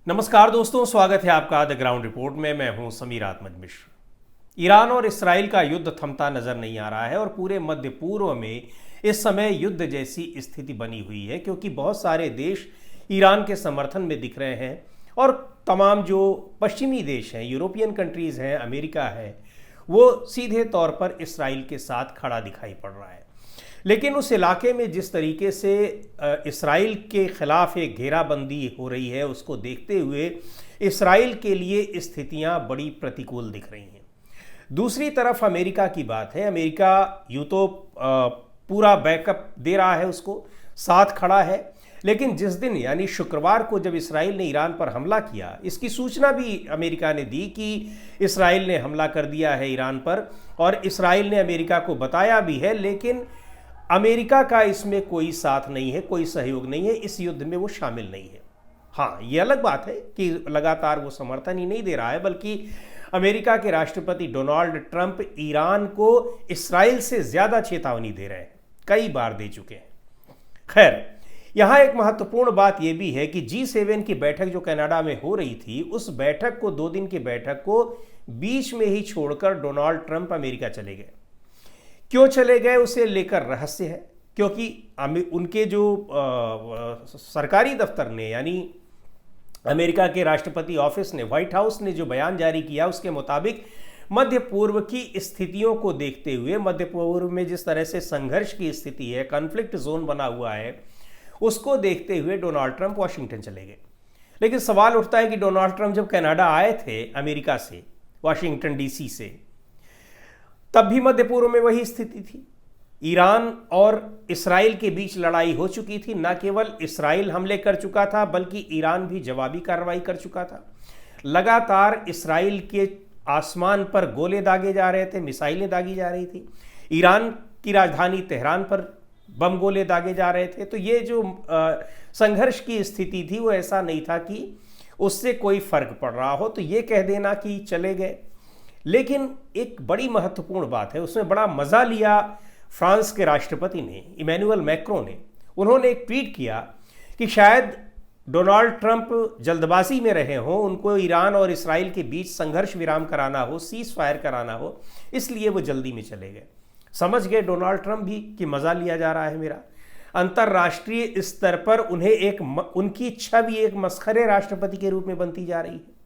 नमस्कार दोस्तों, स्वागत है आपका द ग्राउंड रिपोर्ट में। मैं हूं समीर आत्मज मिश्र। ईरान और इसराइल का युद्ध थमता नजर नहीं आ रहा है और पूरे मध्य पूर्व में इस समय युद्ध जैसी स्थिति बनी हुई है, क्योंकि बहुत सारे देश ईरान के समर्थन में दिख रहे हैं और तमाम जो पश्चिमी देश हैं, यूरोपियन कंट्रीज़ हैं, अमेरिका है, वो सीधे तौर पर इसराइल के साथ खड़ा दिखाई पड़ रहा है। लेकिन उस इलाके में जिस तरीके से इसराइल के ख़िलाफ़ एक घेराबंदी हो रही है, उसको देखते हुए इसराइल के लिए स्थितियां बड़ी प्रतिकूल दिख रही हैं। दूसरी तरफ अमेरिका की बात है। अमेरिका यूँ तो पूरा बैकअप दे रहा है, उसको साथ खड़ा है, लेकिन जिस दिन यानी शुक्रवार को जब इसराइल ने ईरान पर हमला किया, इसकी सूचना भी अमेरिका ने दी कि इसराइल ने हमला कर दिया है ईरान पर, और इसराइल ने अमेरिका को बताया भी है, लेकिन अमेरिका का इसमें कोई साथ नहीं है, कोई सहयोग नहीं है, इस युद्ध में वो शामिल नहीं है। हाँ, ये अलग बात है कि लगातार वो समर्थन ही नहीं दे रहा है, बल्कि अमेरिका के राष्ट्रपति डोनाल्ड ट्रंप ईरान को इसराइल से ज़्यादा चेतावनी दे रहे हैं, कई बार दे चुके हैं। खैर, यहाँ एक महत्वपूर्ण बात यह भी है कि G7 की बैठक जो कनाडा में हो रही थी, उस बैठक को 2 दिन की बैठक को बीच में ही छोड़कर डोनाल्ड ट्रंप अमेरिका चले गए। क्यों चले गए उसे लेकर रहस्य है, क्योंकि उनके जो सरकारी दफ्तर ने यानी अमेरिका के राष्ट्रपति ऑफिस ने, व्हाइट हाउस ने जो बयान जारी किया, उसके मुताबिक मध्य पूर्व की स्थितियों को देखते हुए, मध्य पूर्व में जिस तरह से संघर्ष की स्थिति है, कॉन्फ्लिक्ट जोन बना हुआ है, उसको देखते हुए डोनाल्ड ट्रंप वाशिंगटन चले गए। लेकिन सवाल उठता है कि डोनाल्ड ट्रंप जब कनाडा आए थे अमेरिका से, वाशिंगटन DC से, तब भी मध्य पूर्व में वही स्थिति थी। ईरान और इसराइल के बीच लड़ाई हो चुकी थी। न केवल इसराइल हमले कर चुका था, बल्कि ईरान भी जवाबी कार्रवाई कर चुका था। लगातार इसराइल के आसमान पर गोले दागे जा रहे थे, मिसाइलें दागी जा रही थी। ईरान की राजधानी तेहरान पर बम गोले दागे जा रहे थे। तो ये जो संघर्ष की स्थिति थी, वो ऐसा नहीं था कि उससे कोई फर्क पड़ रहा हो, तो ये कह देना कि चले गए। लेकिन एक बड़ी महत्वपूर्ण बात है, उसमें बड़ा मज़ा लिया फ्रांस के राष्ट्रपति ने, इमैनुअल मैक्रों ने। उन्होंने एक ट्वीट किया कि शायद डोनाल्ड ट्रंप जल्दबाजी में रहे हों, उनको ईरान और इसराइल के बीच संघर्ष विराम कराना हो, सीज फायर कराना हो, इसलिए वो जल्दी में चले गए। समझ गए डोनाल्ड ट्रंप भी कि मज़ा लिया जा रहा है मेरा। अंतर्राष्ट्रीय स्तर पर उनकी छवि एक मस्खरे राष्ट्रपति के रूप में बनती जा रही है।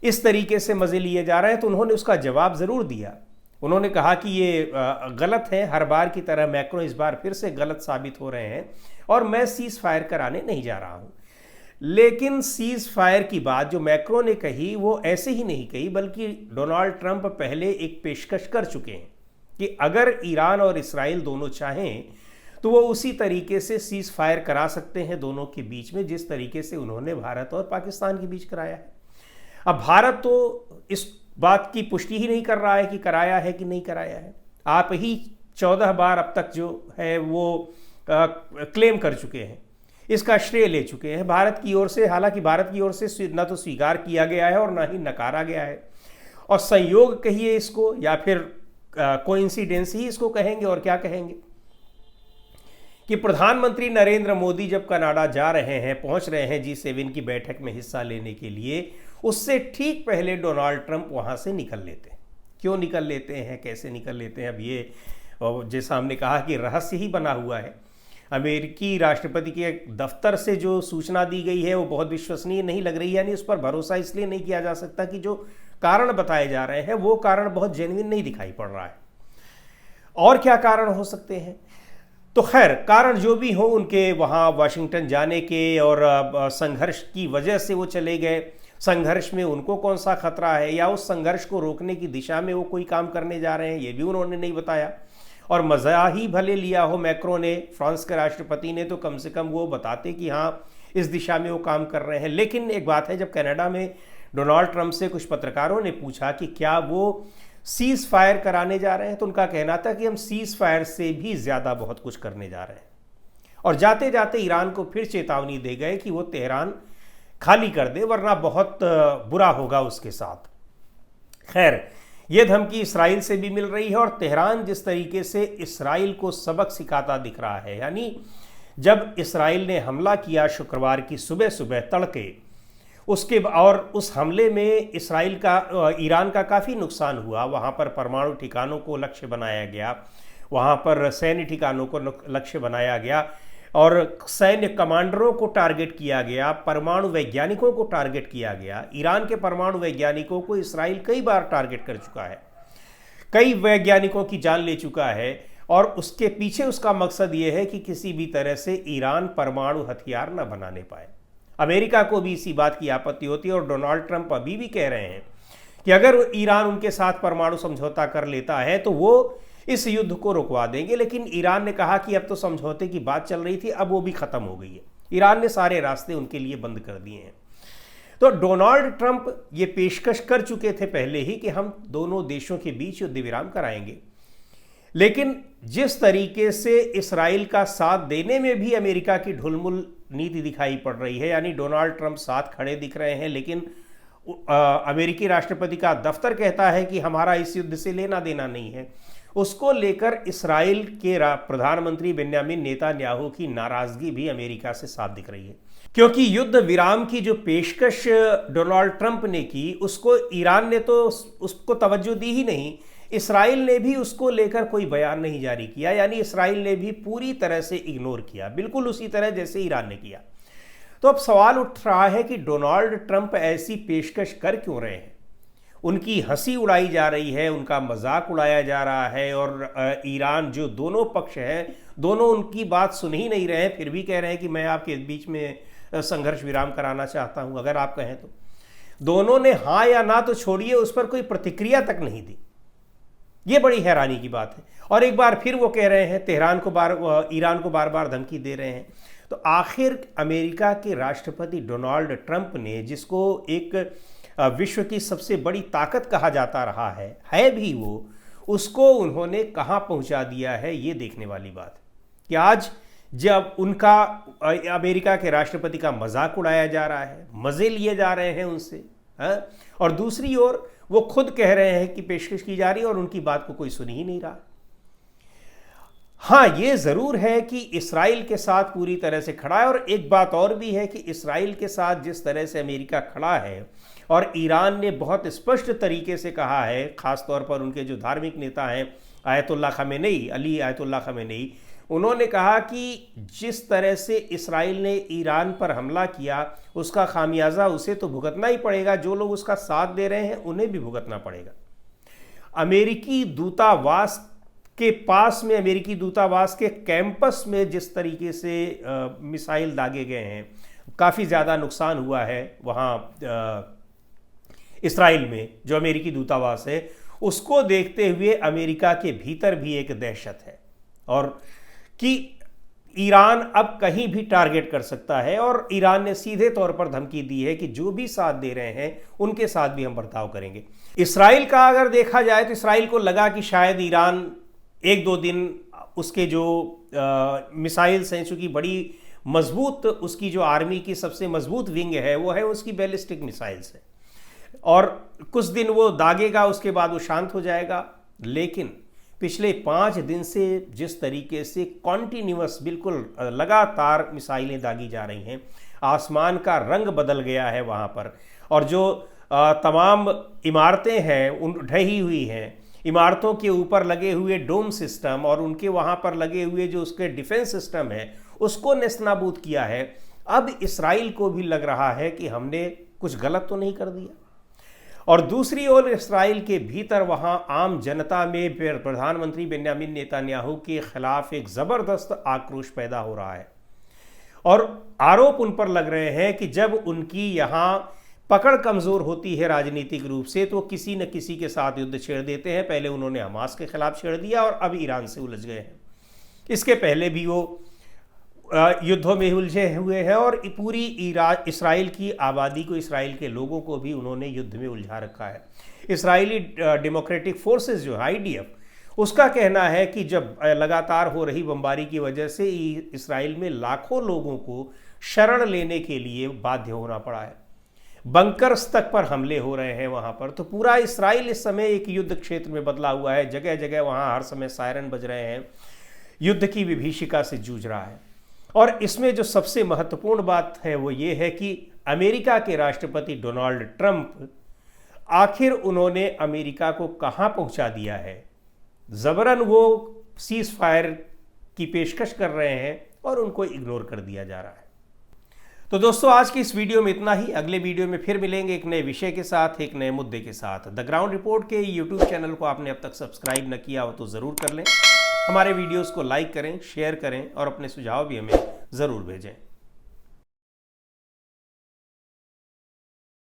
इस तरीके से मज़े लिए जा रहे हैं, तो उन्होंने उसका जवाब ज़रूर दिया। उन्होंने कहा कि ये गलत है, हर बार की तरह मैक्रो इस बार फिर से गलत साबित हो रहे हैं और मैं सीज़ फायर कराने नहीं जा रहा हूँ। लेकिन सीज़ फायर की बात जो मैक्रो ने कही, वो ऐसे ही नहीं कही, बल्कि डोनाल्ड ट्रंप पहले एक पेशकश कर चुके हैं कि अगर ईरान और इसराइल दोनों चाहें तो वो उसी तरीके से सीज़ फायर करा सकते हैं दोनों के बीच में, जिस तरीके से उन्होंने भारत और पाकिस्तान के बीच कराया है। अब भारत तो इस बात की पुष्टि ही नहीं कर रहा है कि कराया है कि नहीं कराया है। आप ही 14 बार अब तक जो है वो क्लेम कर चुके हैं, इसका श्रेय ले चुके हैं भारत की ओर से। हालांकि भारत की ओर से न तो स्वीकार किया गया है और न ही नकारा गया है। और संयोग कहिए इसको या फिर कोइंसिडेंस ही इसको कहेंगे, और क्या कहेंगे, कि प्रधानमंत्री नरेंद्र मोदी जब कनाडा जा रहे हैं, पहुंच रहे हैं G7 की बैठक में हिस्सा लेने के लिए, उससे ठीक पहले डोनाल्ड ट्रंप वहां से निकल लेते हैं। क्यों निकल लेते हैं, कैसे निकल लेते हैं, अब ये जैसा हमने कहा कि रहस्य ही बना हुआ है। अमेरिकी राष्ट्रपति के दफ्तर से जो सूचना दी गई है वो बहुत विश्वसनीय नहीं लग रही है, यानी उस पर भरोसा इसलिए नहीं किया जा सकता कि जो कारण बताए जा रहे हैं वो कारण बहुत जेन्युइन नहीं दिखाई पड़ रहा है। और क्या कारण हो सकते हैं? तो खैर, कारण जो भी हो, उनके वहाँ वाशिंगटन जाने के और संघर्ष की वजह से वो चले गए। संघर्ष में उनको कौन सा खतरा है या उस संघर्ष को रोकने की दिशा में वो कोई काम करने जा रहे हैं, ये भी उन्होंने नहीं बताया। और मज़ा ही भले लिया हो मैक्रो ने, फ्रांस के राष्ट्रपति ने, तो कम से कम वो बताते कि हाँ, इस दिशा में वो काम कर रहे हैं। लेकिन एक बात है, जब कनाडा में डोनाल्ड ट्रंप से कुछ पत्रकारों ने पूछा कि क्या वो सीज़ फायर कराने जा रहे हैं, तो उनका कहना था कि हम सीज़ फायर से भी ज़्यादा बहुत कुछ करने जा रहे हैं। और जाते जाते ईरान को फिर चेतावनी दे गए कि वो तेहरान खाली कर दे, वरना बहुत बुरा होगा उसके साथ। खैर, ये धमकी इसराइल से भी मिल रही है और तेहरान जिस तरीके से इसराइल को सबक सिखाता दिख रहा है, यानी जब इसराइल ने हमला किया शुक्रवार की सुबह सुबह तड़के, उसके और उस हमले में ईरान का काफ़ी नुकसान हुआ। वहाँ पर परमाणु ठिकानों को लक्ष्य बनाया गया, वहाँ पर सैन्य ठिकानों को लक्ष्य बनाया गया और सैन्य कमांडरों को टारगेट किया गया, परमाणु वैज्ञानिकों को टारगेट किया गया। ईरान के परमाणु वैज्ञानिकों को इसराइल कई बार टारगेट कर चुका है, कई वैज्ञानिकों की जान ले चुका है और उसके पीछे उसका मकसद ये है कि किसी भी तरह से ईरान परमाणु हथियार न बनाने पाए। अमेरिका को भी इसी बात की आपत्ति होती है और डोनाल्ड ट्रंप अभी भी कह रहे हैं कि अगर ईरान उनके साथ परमाणु समझौता कर लेता है तो वो इस युद्ध को रुकवा देंगे। लेकिन ईरान ने कहा कि अब तो समझौते की बात चल रही थी, अब वो भी खत्म हो गई है। ईरान ने सारे रास्ते उनके लिए बंद कर दिए हैं। तो डोनाल्ड ट्रंप ये पेशकश कर चुके थे पहले ही कि हम दोनों देशों के बीच युद्ध विराम कराएंगे, लेकिन जिस तरीके से इसराइल का साथ देने में भी अमेरिका की ढुलमुल नीति दिखाई पड़ रही है, यानी डोनाल्ड ट्रंप साथ खड़े दिख रहे हैं लेकिन अमेरिकी राष्ट्रपति का दफ्तर कहता है कि हमारा इस युद्ध से लेना देना नहीं है, उसको लेकर इसराइल के प्रधानमंत्री बेन्यामिन नेतन्याहू की नाराजगी भी अमेरिका से साफ दिख रही है। क्योंकि युद्ध विराम की जो पेशकश डोनाल्ड ट्रंप ने की उसको ईरान ने तो उसको तवज्जो दी ही नहीं, इसराइल ने भी उसको लेकर कोई बयान नहीं जारी किया, यानी इसराइल ने भी पूरी तरह से इग्नोर किया, बिल्कुल उसी तरह जैसे ईरान ने किया। तो अब सवाल उठ रहा है कि डोनाल्ड ट्रंप ऐसी पेशकश कर क्यों रहे हैं। उनकी हंसी उड़ाई जा रही है, उनका मजाक उड़ाया जा रहा है और ईरान जो दोनों पक्ष हैं दोनों उनकी बात सुन ही नहीं रहे हैं, फिर भी कह रहे हैं कि मैं आपके बीच में संघर्ष विराम कराना चाहता हूं, अगर आप कहें तो। दोनों ने हाँ या ना तो छोड़िए, उस पर कोई प्रतिक्रिया तक नहीं दी। ये बड़ी हैरानी की बात है। और एक बार फिर वो कह रहे हैं, ईरान को बार बार धमकी दे रहे हैं। तो आखिर अमेरिका के राष्ट्रपति डोनाल्ड ट्रंप ने, जिसको एक विश्व की सबसे बड़ी ताकत कहा जाता रहा है भी वो, उसको उन्होंने कहाँ पहुँचा दिया है, ये देखने वाली बात है कि आज जब उनका अमेरिका के राष्ट्रपति का मजाक उड़ाया जा रहा है, मज़े लिए जा रहे हैं उनसे, और दूसरी ओर वो खुद कह रहे हैं कि पेशकश की जा रही है और उनकी बात को कोई सुन ही नहीं रहा। हाँ, ये ज़रूर है कि इसराइल के साथ पूरी तरह से खड़ा है, और एक बात और भी है कि इसराइल के साथ जिस तरह से अमेरिका खड़ा है और ईरान ने बहुत स्पष्ट तरीके से कहा है, ख़ास तौर पर उनके जो धार्मिक नेता हैं अली आयतुल्लाह खमेनेई, उन्होंने कहा कि जिस तरह से इसराइल ने ईरान पर हमला किया उसका खामियाजा उसे तो भुगतना ही पड़ेगा, जो लोग उसका साथ दे रहे हैं उन्हें भी भुगतना पड़ेगा। अमेरिकी दूतावास के पास में, अमेरिकी दूतावास के कैंपस में जिस तरीके से मिसाइल दागे गए हैं, काफ़ी ज़्यादा नुकसान हुआ है वहाँ इसराइल में जो अमेरिकी दूतावास है, उसको देखते हुए अमेरिका के भीतर भी एक दहशत है और कि ईरान अब कहीं भी टारगेट कर सकता है। और ईरान ने सीधे तौर पर धमकी दी है कि जो भी साथ दे रहे हैं उनके साथ भी हम बर्ताव करेंगे। इसराइल का अगर देखा जाए तो इसराइल को लगा कि शायद ईरान एक दो दिन उसके जो मिसाइल्स हैं, चूँकि बड़ी मजबूत उसकी जो आर्मी की सबसे मजबूत विंग है वो है उसकी बैलिस्टिक मिसाइल्स है, और कुछ दिन वो दागेगा, उसके बाद वो शांत हो जाएगा। लेकिन पिछले 5 दिन से जिस तरीके से कॉन्टिन्यूअस, बिल्कुल लगातार मिसाइलें दागी जा रही हैं, आसमान का रंग बदल गया है वहाँ पर, और जो तमाम इमारतें हैं उन ढही हुई हैं, इमारतों के ऊपर लगे हुए डोम सिस्टम और उनके वहाँ पर लगे हुए जो उसके डिफेंस सिस्टम है उसको नेस्तनाबूद किया है। अब इसराइल को भी लग रहा है कि हमने कुछ गलत तो नहीं कर दिया। और दूसरी ओर इसराइल के भीतर वहाँ आम जनता में प्रधानमंत्री बेन्यामिन नेतन्याहू के खिलाफ एक ज़बरदस्त आक्रोश पैदा हो रहा है और आरोप उन पर लग रहे हैं कि जब उनकी यहाँ पकड़ कमज़ोर होती है राजनीतिक रूप से तो किसी न किसी के साथ युद्ध छेड़ देते हैं। पहले उन्होंने हमास के खिलाफ छेड़ दिया और अब ईरान से उलझ गए हैं। इसके पहले भी वो युद्धों में उलझे हुए हैं और पूरी इसराइल की आबादी को, इसराइल के लोगों को भी उन्होंने युद्ध में उलझा रखा है। इसराइली डेमोक्रेटिक फोर्सेस जो है IDF, उसका कहना है कि जब लगातार हो रही बमबारी की वजह से इसराइल में लाखों लोगों को शरण लेने के लिए बाध्य होना पड़ा है। बंकर्स तक पर हमले हो रहे हैं वहाँ पर। तो पूरा इसराइल इस समय एक युद्ध क्षेत्र में बदला हुआ है। जगह जगह वहाँ हर समय सायरन बज रहे हैं, युद्ध की विभीषिका से जूझ रहा है। और इसमें जो सबसे महत्वपूर्ण बात है वो ये है कि अमेरिका के राष्ट्रपति डोनाल्ड ट्रंप आखिर उन्होंने अमेरिका को कहां पहुंचा दिया है। जबरन वो सीज फायर की पेशकश कर रहे हैं और उनको इग्नोर कर दिया जा रहा है। तो दोस्तों, आज की इस वीडियो में इतना ही। अगले वीडियो में फिर मिलेंगे एक नए विषय के साथ, एक नए मुद्दे के साथ। द ग्राउंड रिपोर्ट के यूट्यूब चैनल को आपने अब तक सब्सक्राइब न किया हो तो ज़रूर कर लें। हमारे वीडियोस को लाइक करें, शेयर करें और अपने सुझाव भी हमें ज़रूर भेजें।